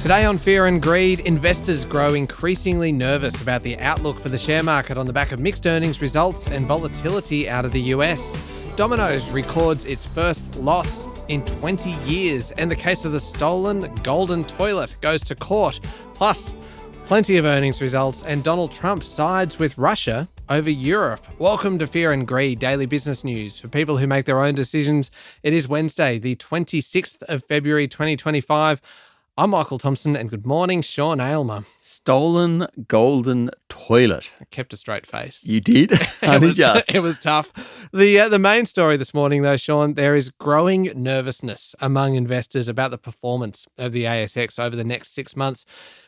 Today on Fear and Greed, investors grow increasingly nervous about the outlook for the share market on the back of mixed earnings results and volatility out of the US. Domino's records its first loss in 20 years, and the case of the stolen golden toilet goes to court. Plus, plenty of earnings results, and Donald Trump sides with Russia over Europe. Welcome to Fear and Greed, daily business news for people who make their own decisions. It is Wednesday, the 26th of February, 2025. I'm Michael Thompson, and good morning, Sean Aylmer. Stolen golden toilet. I kept a straight face. You did? It was tough. The main story this morning, though, Sean, there is growing nervousness among investors about the performance of the ASX over the next 6 months,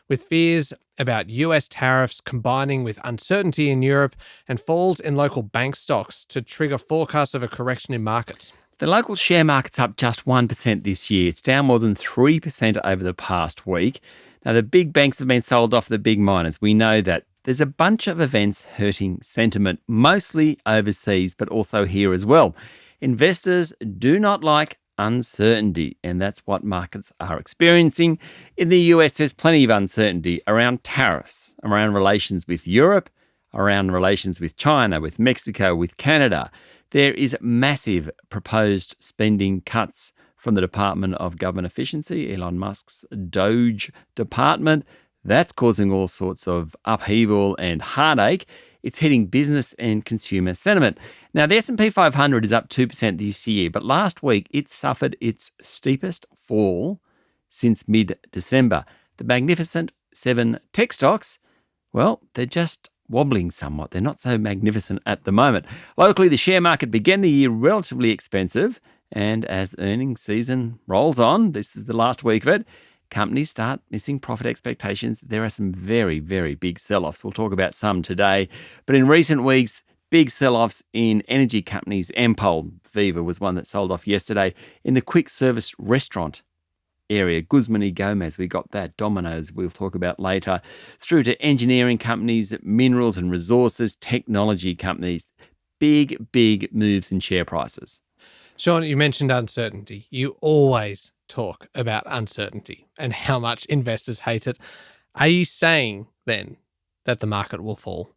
with fears about US tariffs combining with uncertainty in Europe and falls in local bank stocks to trigger forecasts of a correction in markets. The local share market's up just 1% this year. It's down more than 3% over the past week. Now, the big banks have been sold off the big miners. We know that. There's a bunch of events hurting sentiment, mostly overseas, but also here as well. Investors do not like uncertainty, and that's what markets are experiencing. In the US, there's plenty of uncertainty around tariffs, around relations with Europe, around relations with China, with Mexico, with Canada. There is massive proposed spending cuts from the Department of Government Efficiency, Elon Musk's Doge department. That's causing all sorts of upheaval and heartache. It's hitting business and consumer sentiment. Now, the S&P 500 is up 2% this year, but last week it suffered its steepest fall since mid-December. The Magnificent 7 tech stocks, well, they're just wobbling somewhat. They're not so magnificent at the moment. Locally, the share market began the year relatively expensive, and as earnings season rolls on, this is the last week of it, companies start missing profit expectations. There are some very, very big sell-offs. We'll talk about some today. But in recent weeks, big sell-offs in energy companies. Ampol, Viva was one that sold off yesterday. In the quick service restaurant area, Guzman y Gomez, we got that. Domino's, we'll talk about later. Through to engineering companies, minerals and resources, technology companies. Big, big moves in share prices. Sean, you mentioned uncertainty. You always talk about uncertainty and how much investors hate it. Are you saying then that the market will fall?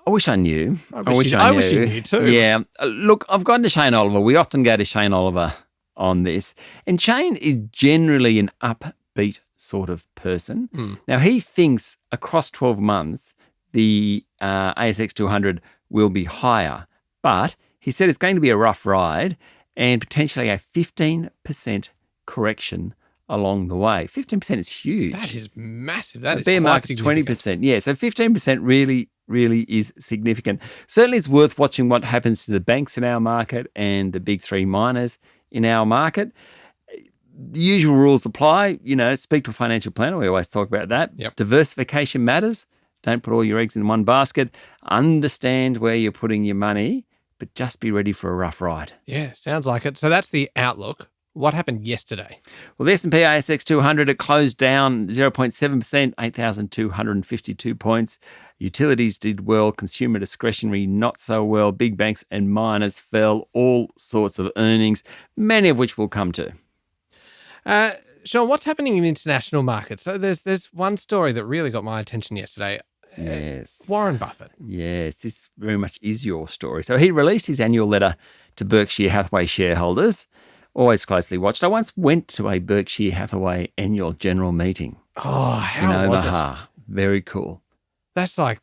I wish I knew. I wish you knew too. Yeah. Look, I've gone to Shane Oliver. We often go to Shane Oliver on this. And Shane is generally an upbeat sort of person. Now, he thinks across 12 months, the ASX 200 will be higher. But he said it's going to be a rough ride and potentially a 15% correction along the way. 15% is huge. That is massive. That is bear quite market's significant. 20%. Yeah, so 15% really is significant. Certainly it's worth watching what happens to the banks in our market and the big three miners in our market. The usual rules apply. Speak to a financial planner. We always talk about that. Yep. Diversification matters. Don't put all your eggs in one basket. Understand where you're putting your money, but just be ready for a rough ride. Yeah, sounds like it. So that's the outlook. What happened yesterday? Well, the S&P ASX 200, it closed down 0.7%, 8,252 points. Utilities did well, consumer discretionary not so well. Big banks and miners fell, all sorts of earnings, many of which we'll come to. Sean, what's happening in international markets? So there's one story that really got my attention yesterday. Yes. Warren Buffett. Yes, this very much is your story. So he released his annual letter to Berkshire Hathaway shareholders, always closely watched. I once went to a Berkshire Hathaway annual general meeting. Oh, how was it? Very cool. That's like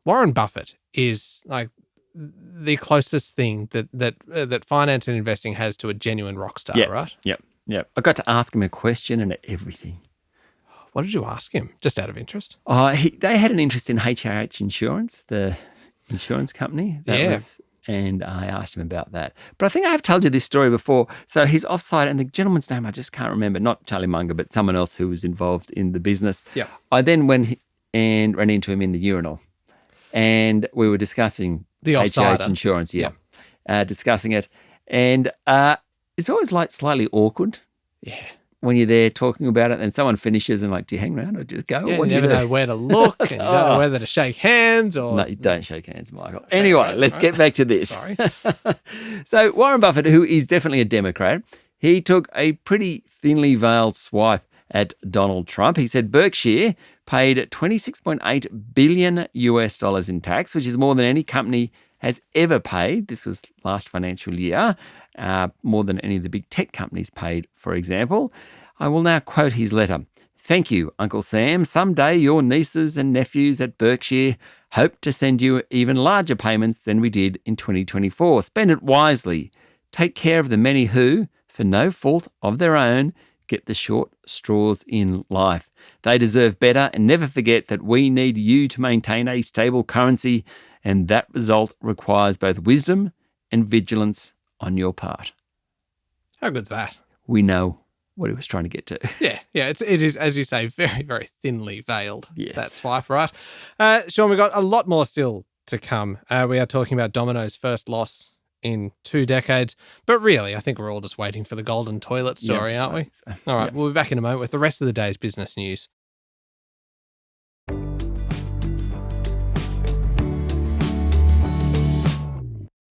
Warren Buffett is like the closest thing that finance and investing has to a genuine rock star, right? Yep. I got to ask him a question and everything. What did you ask him? Just out of interest? They had an interest in HIH Insurance, the insurance company. And I asked him about that. But I think I have told you this story before. So he's offside, and the gentleman's name I just can't remember, not Charlie Munger, but someone else who was involved in the business. Yeah. I then went and ran into him in the urinal, and we were discussing the HIH Insurance, discussing it. And it's always like slightly awkward. Yeah. When you're there talking about it and someone finishes and like, do you hang around or just go? Yeah, what you do never know where to look and you don't know whether to shake hands or... No, you don't shake hands, Michael. Anyway, let's get back to this. Sorry. So Warren Buffett, who is definitely a Democrat, He took a pretty thinly veiled swipe at Donald Trump. He said Berkshire paid $26.8 billion in tax, which is more than any company has ever paid. This was last financial year, more than any of the big tech companies paid, for example. I will now quote his letter. "Thank you, Uncle Sam. Someday your nieces and nephews at Berkshire hope to send you even larger payments than we did in 2024. Spend it wisely. Take care of the many who, for no fault of their own, get the short straws in life. They deserve better, and never forget that we need you to maintain a stable currency, and that result requires both wisdom and vigilance on your part." How good's that? We know what he was trying to get to. Yeah, it is, as you say, very, very thinly veiled. Yes. That swipe, right? Sean, we've got a lot more still to come. We are talking about Domino's first loss in 2 decades. But really, I think we're all just waiting for the golden toilet story, aren't we? So. All right, we'll be back in a moment with the rest of the day's business news.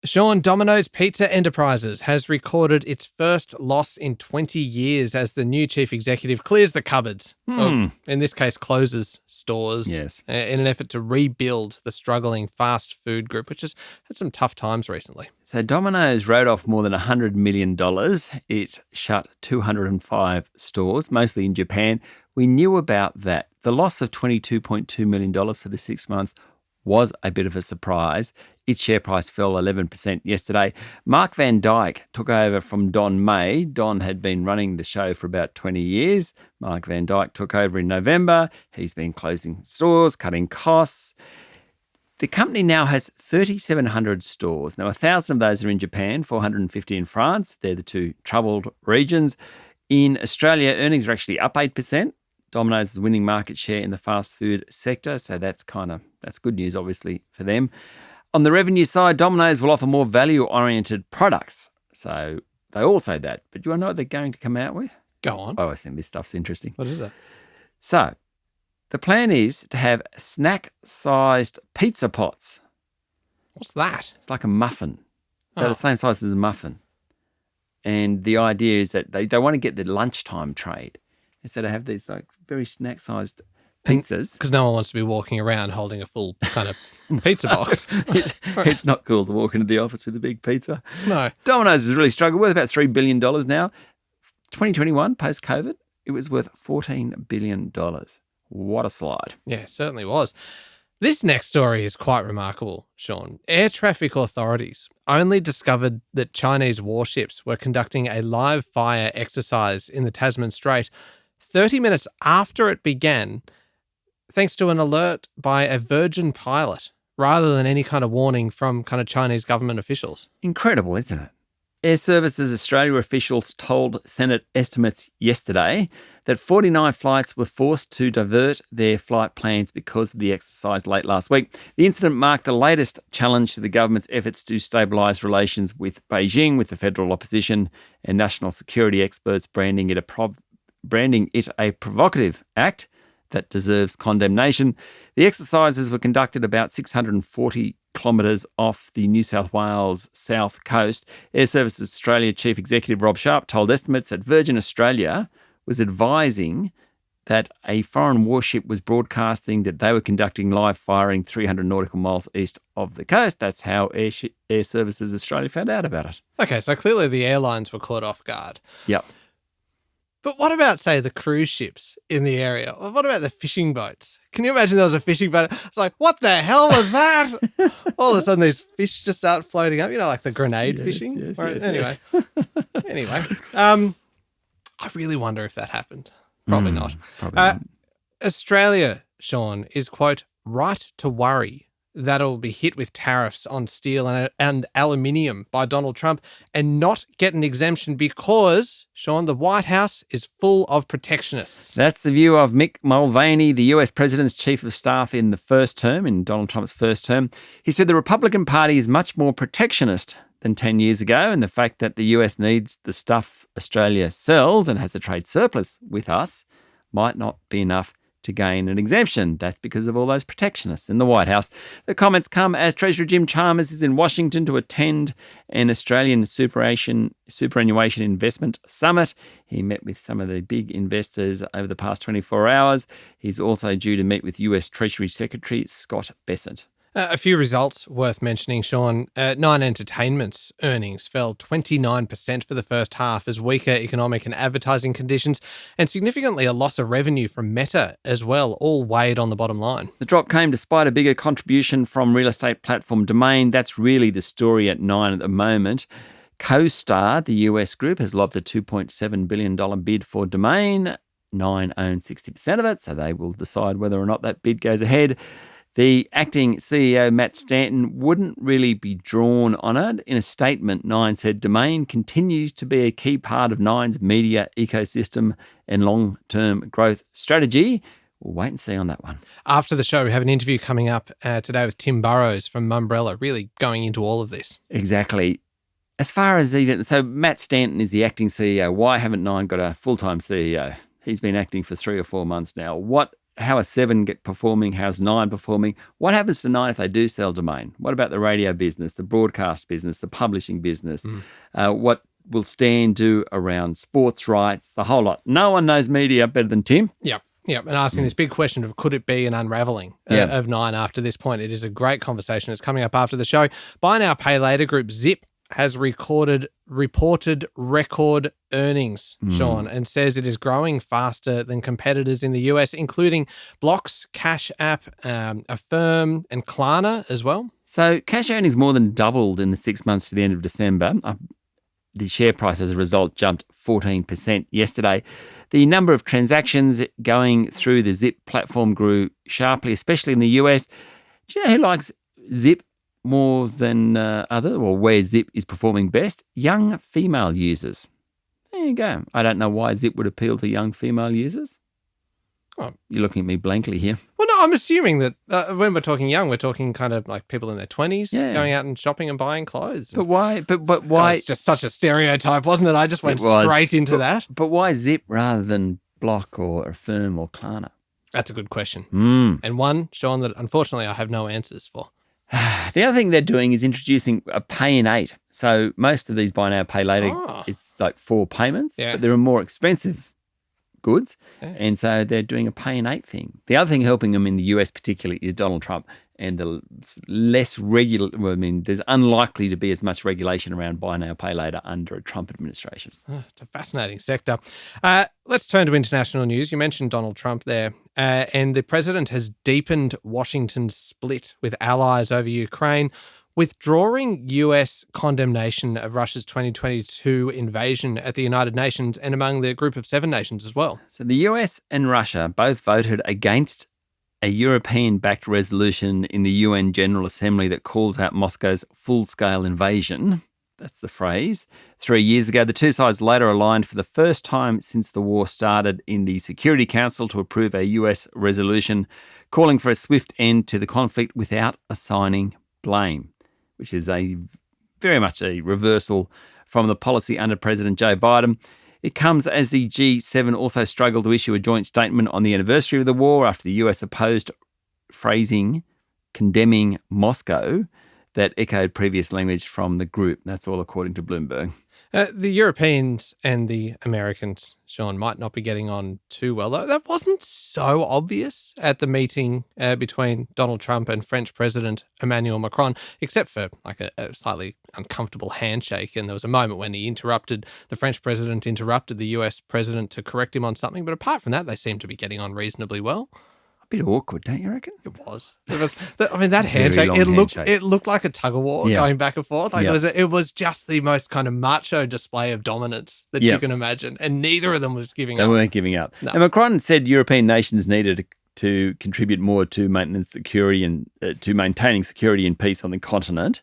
Sean, Domino's Pizza Enterprises has recorded its first loss in 20 years as the new chief executive clears the cupboards, or in this case closes stores, in an effort to rebuild the struggling fast food group, which has had some tough times recently. So Domino's wrote off more than $100 million. It shut 205 stores, mostly in Japan. We knew about that. The loss of $22.2 million for the 6 months was a bit of a surprise. Its share price fell 11% yesterday. Mark van Dijk took over from Don May. Don had been running the show for about 20 years. Mark van Dijk took over in November. He's been closing stores, cutting costs. The company now has 3,700 stores. Now, 1,000 of those are in Japan, 450 in France. They're the two troubled regions. In Australia, earnings are actually up 8%. Domino's is winning market share in the fast food sector, so that's good news, obviously, for them. On the revenue side, Domino's will offer more value-oriented products. So they all say that. But do you want to know what they're going to come out with? Go on. Oh, I think this stuff's interesting. What is it? So the plan is to have snack-sized pizza pots. What's that? It's like a muffin. They're the same size as a muffin. And the idea is that they want to get the lunchtime trade. Instead of have these like very snack-sized pizzas. Because no one wants to be walking around holding a full kind of pizza box. It's not cool to walk into the office with a big pizza. No. Domino's has really struggled with about $3 billion now. 2021, post-COVID, it was worth $14 billion. What a slide. Yeah, it certainly was. This next story is quite remarkable, Sean. Air traffic authorities only discovered that Chinese warships were conducting a live fire exercise in the Tasman Strait 30 minutes after it began, thanks to an alert by a Virgin pilot, rather than any kind of warning from kind of Chinese government officials. Incredible, isn't it? Air Services Australia officials told Senate estimates yesterday that 49 flights were forced to divert their flight plans because of the exercise late last week. The incident marked the latest challenge to the government's efforts to stabilise relations with Beijing, with the federal opposition and national security experts branding it a provocative act that deserves condemnation. The exercises were conducted about 640 kilometres off the New South Wales south coast. Air Services Australia Chief Executive Rob Sharp told estimates that Virgin Australia was advising that a foreign warship was broadcasting that they were conducting live firing 300 nautical miles east of the coast. That's how Air Services Australia found out about it. Okay, so clearly the airlines were caught off guard. Yep. But what about, say, the cruise ships in the area? What about the fishing boats? Can you imagine there was a fishing boat? It's like, what the hell was that? All of a sudden, these fish just start floating up, like the grenade fishing. Anyway, I really wonder if that happened. Probably not. Probably not. Australia, Sean, is, quote, right to worry that it'll be hit with tariffs on steel and aluminium by Donald Trump and not get an exemption because, Sean, the White House is full of protectionists. That's the view of Mick Mulvaney, the US President's Chief of Staff in Donald Trump's first term. He said the Republican Party is much more protectionist than 10 years ago, and the fact that the US needs the stuff Australia sells and has a trade surplus with us might not be enough to gain an exemption. That's because of all those protectionists in the White House. The comments come as Treasurer Jim Chalmers is in Washington to attend an Australian superannuation investment summit. He met with some of the big investors over the past 24 hours. He's also due to meet with US Treasury Secretary Scott Bessent. A few results worth mentioning, Sean. Nine Entertainment's earnings fell 29% for the first half as weaker economic and advertising conditions and significantly a loss of revenue from Meta as well, all weighed on the bottom line. The drop came despite a bigger contribution from real estate platform Domain. That's really the story at Nine at the moment. CoStar, the US group, has lobbed a $2.7 billion bid for Domain. Nine owns 60% of it, so they will decide whether or not that bid goes ahead. The acting CEO, Matt Stanton, wouldn't really be drawn on it. In a statement, Nine said Domain continues to be a key part of Nine's media ecosystem and long-term growth strategy. We'll wait and see on that one. After the show, we have an interview coming up today with Tim Burrows from Mumbrella, really going into all of this. Exactly. As far as so Matt Stanton is the acting CEO. Why haven't Nine got a full-time CEO? He's been acting for 3 or 4 months now. How are Seven performing? How's Nine performing? What happens to Nine if they do sell Domain? What about the radio business, the broadcast business, the publishing business? What will Stan do around sports rights? The whole lot. No one knows media better than Tim. Yep. And asking this big question of could it be an unravelling of Nine after this point? It is a great conversation. It's coming up after the show. Buy Now, Pay Later group Zip has reported record earnings, Sean, and says it is growing faster than competitors in the US, including Block's Cash App, Affirm, and Klarna as well. So cash earnings more than doubled in the 6 months to the end of December. The share price as a result jumped 14% yesterday. The number of transactions going through the Zip platform grew sharply, especially in the US. Do you know who likes Zip more than where Zip is performing best? Young female users. There you go. I don't know why Zip would appeal to young female users. Oh, you're looking at me blankly here. Well, no, I'm assuming that when we're talking young, we're talking kind of like people in their 20s going out and shopping and buying clothes. But why? But why? It's just such a stereotype, wasn't it? I just went straight into that. But why Zip rather than Block or Affirm or Klarna? That's a good question. And one, Sean, that unfortunately I have no answers for. The other thing they're doing is introducing a pay in 8. So most of these buy now, pay later, it's like 4 payments, but there are more expensive goods. And so they're doing a pay in 8 thing. The other thing helping them in the US particularly is Donald Trump and the less there's unlikely to be as much regulation around buy now, pay later under a Trump administration. It's a fascinating sector. Let's turn to international news. You mentioned Donald Trump there, and the president has deepened Washington's split with allies over Ukraine, withdrawing US condemnation of Russia's 2022 invasion at the United Nations and among the group of 7 nations as well. So the US and Russia both voted against a European-backed resolution in the UN General Assembly that calls out Moscow's full-scale invasion. That's the phrase. 3 years ago, the two sides later aligned for the first time since the war started in the Security Council to approve a US resolution calling for a swift end to the conflict without assigning blame, which is very much a reversal from the policy under President Joe Biden. It comes as the G7 also struggled to issue a joint statement on the anniversary of the war after the US opposed phrasing condemning Moscow that echoed previous language from the group. That's all according to Bloomberg. The Europeans and the Americans, Sean, might not be getting on too well. That wasn't so obvious at the meeting between Donald Trump and French President Emmanuel Macron, except for like a slightly uncomfortable handshake. And there was a moment when the French president interrupted the US president to correct him on something. But apart from that, they seem to be getting on reasonably well. Bit awkward, don't you reckon? It was. That handshake. It looked like a tug of war going back and forth. Like it was just the most kind of macho display of dominance that you can imagine, and neither of them was giving up. They weren't giving up. No. And Macron said European nations needed to contribute more to maintaining security and peace on the continent.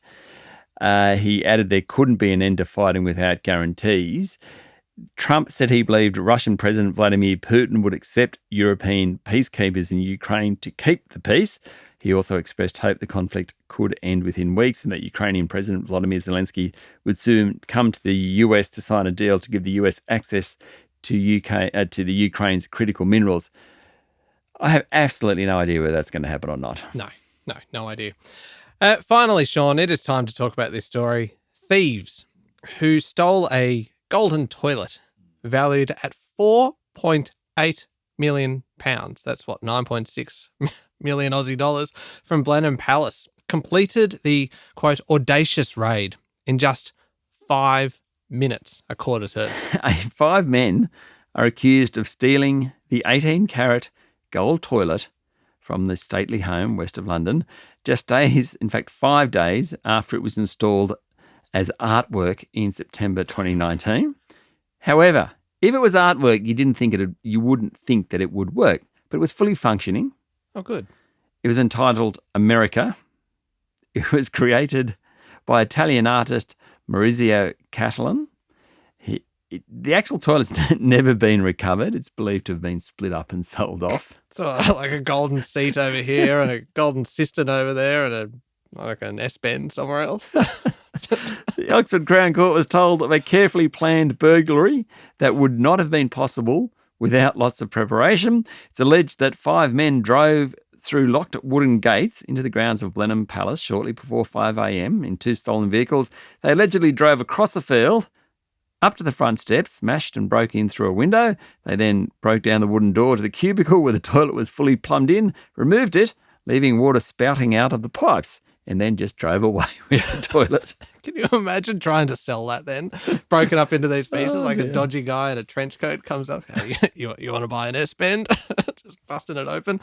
He added there couldn't be an end to fighting without guarantees. Trump said he believed Russian President Vladimir Putin would accept European peacekeepers in Ukraine to keep the peace. He also expressed hope the conflict could end within weeks and that Ukrainian President Volodymyr Zelensky would soon come to the US to sign a deal to give the US access to the Ukraine's critical minerals. I have absolutely no idea whether that's going to happen or not. No idea. Finally, Sean, it is time to talk about this story. Thieves who stole a golden toilet valued at £4.8 million. That's what, 9.6 million Aussie dollars from Blenheim Palace completed the, quote, audacious raid in just 5 minutes, a court has heard. 5 men are accused of stealing the 18-carat gold toilet from the stately home west of London, just days, in fact 5 days after it was installed as artwork in September 2019. However, if it was artwork, you wouldn't think that it would work, but it was fully functioning. Oh, good. It was entitled America. It was created by Italian artist Maurizio Catalan. The actual toilet's never been recovered. It's believed to have been split up and sold off. So like a golden seat over here and a golden cistern over there and an S-bend somewhere else. The Oxford Crown Court was told of a carefully planned burglary that would not have been possible without lots of preparation. It's alleged that 5 men drove through locked wooden gates into the grounds of Blenheim Palace shortly before 5 a.m. in 2 stolen vehicles. They allegedly drove across a field, up to the front steps, smashed and broke in through a window. They then broke down the wooden door to the cubicle where the toilet was fully plumbed in, removed it, leaving water spouting out of the pipes, and then just drove away with the toilet. Can you imagine trying to sell that then? Broken up into these pieces, a dodgy guy in a trench coat comes up. Hey, you want to buy an S-bend? Just busting it open.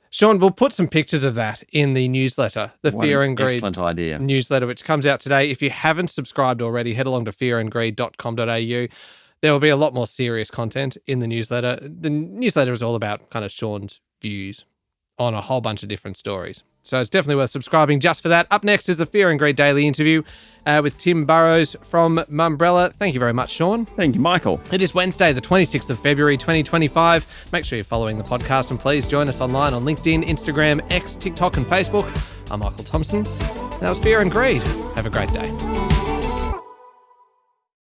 Sean, we'll put some pictures of that in the newsletter, the Fear and Greed excellent idea. newsletter, which comes out today. If you haven't subscribed already, head along to fearandgreed.com.au. There will be a lot more serious content in the newsletter. The newsletter is all about kind of Sean's views on a whole bunch of different stories. So it's definitely worth subscribing just for that. Up next is the Fear and Greed Daily interview with Tim Burrows from Mumbrella. Thank you very much, Sean. Thank you, Michael. It is Wednesday, the 26th of February, 2025. Make sure you're following the podcast and please join us online on LinkedIn, Instagram, X, TikTok and Facebook. I'm Michael Thompson. That was Fear and Greed. Have a great day.